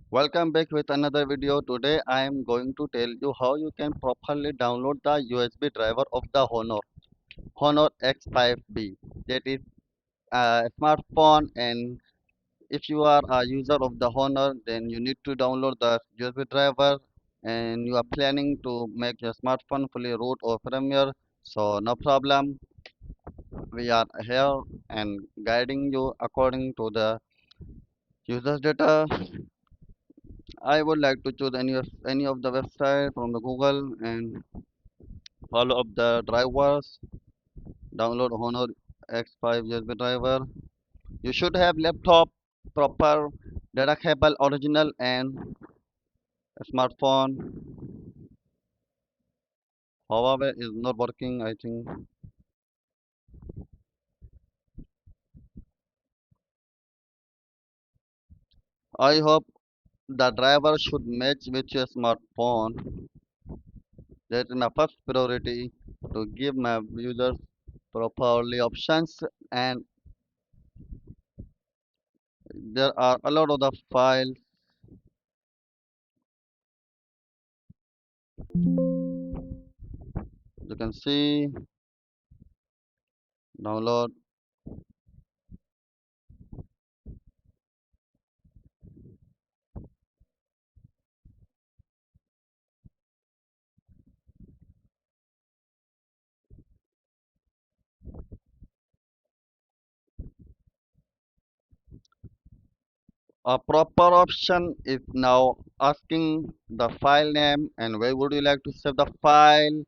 Welcome back with another video. Today I am going to tell you how you can properly download the USB driver of the Honor X5b. That is a smartphone, and if you are a user of the Honor, then you need to download the USB driver and you are planning to make your smartphone fully root or firmware. So no problem. We are here and guiding you according to the user's data. I would like to choose any of the website from the Google and follow up the drivers. Download Honor X5 USB driver. You should have laptop, proper data cable, original and smartphone. However, is not working. I think. I hope the driver should match with your smartphone. That is my first priority to give my users properly options, and there are a lot of the files you can see. Download a proper option is now asking the file name and where would you like to save the file.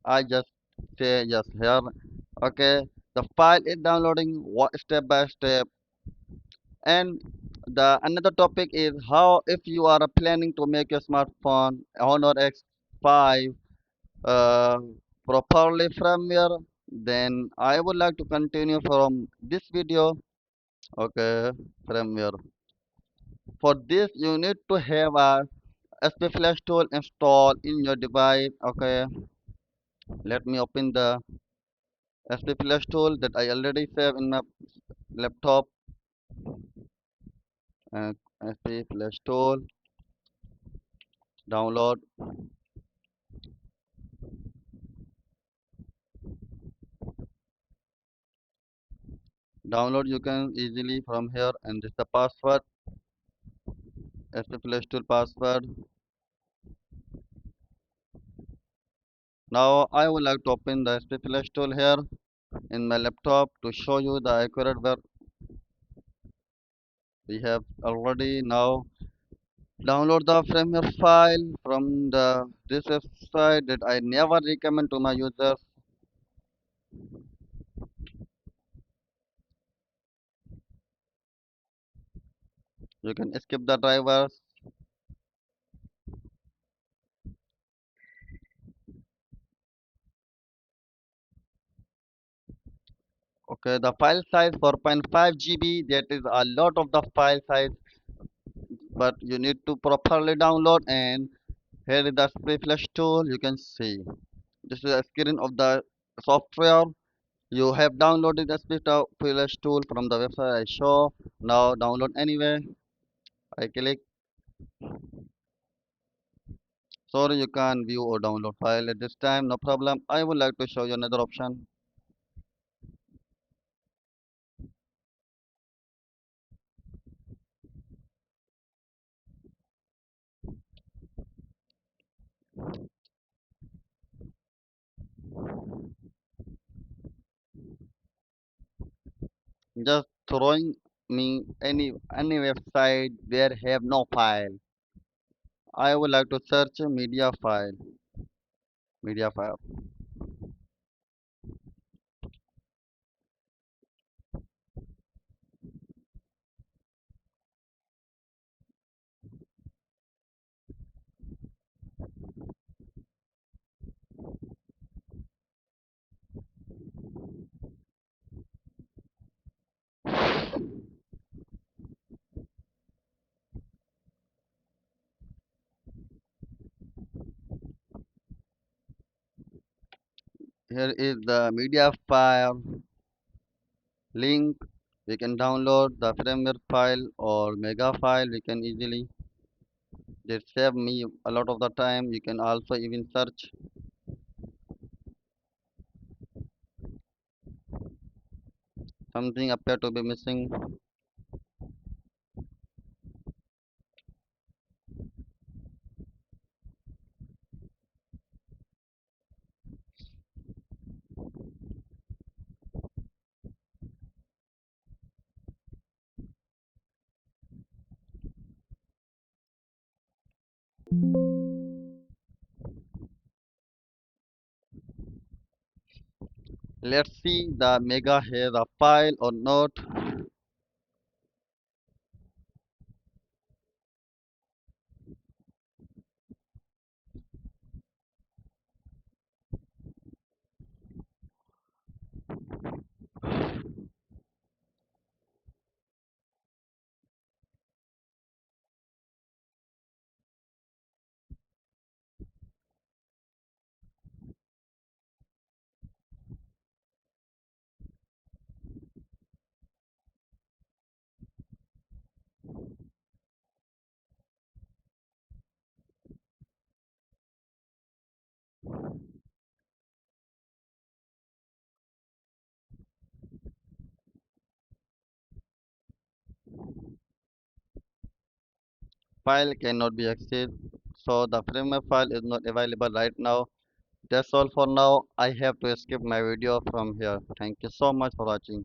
I just say yes here. Okay, the file is downloading step by step. And the another topic is how if you are planning to make your smartphone Honor X5 uh, properly firmware, then I would like to continue from this video. Okay, firmware. For this, you need to have a SP Flash tool installed in your device. Okay, let me open the SP Flash tool that I already saved in my laptop. Uh, SP Flash tool, download, download. You can easily from here, and this is the password. SP Flash tool password. Now I would like to open the SP Flash tool here in my laptop to show you the accurate where we have already now download the firmware file from the this website that I never recommend to my users. You can skip the drivers. Okay, the file size 4.5 GB. That is a lot of the file size, but you need to properly download. And here is the Spray Flash tool. You can see this is a screen of the software. You have downloaded the Spray Flash tool from the website I show. Now download anyway. I click. Sorry, you can view or download file at this time. No problem. I would like to show you another option. Just throwing me any website where have no file. I would like to search media file. Media file. Here is the media file link. We can download the firmware file or mega file. We can easily. They save me a lot of the time. You can also even search something appear to be missing. Let's see the mega has a file or not. File cannot be accessed, so the firmware file is not available right now. That's all for now. I have to skip my video from here. Thank you so much for watching.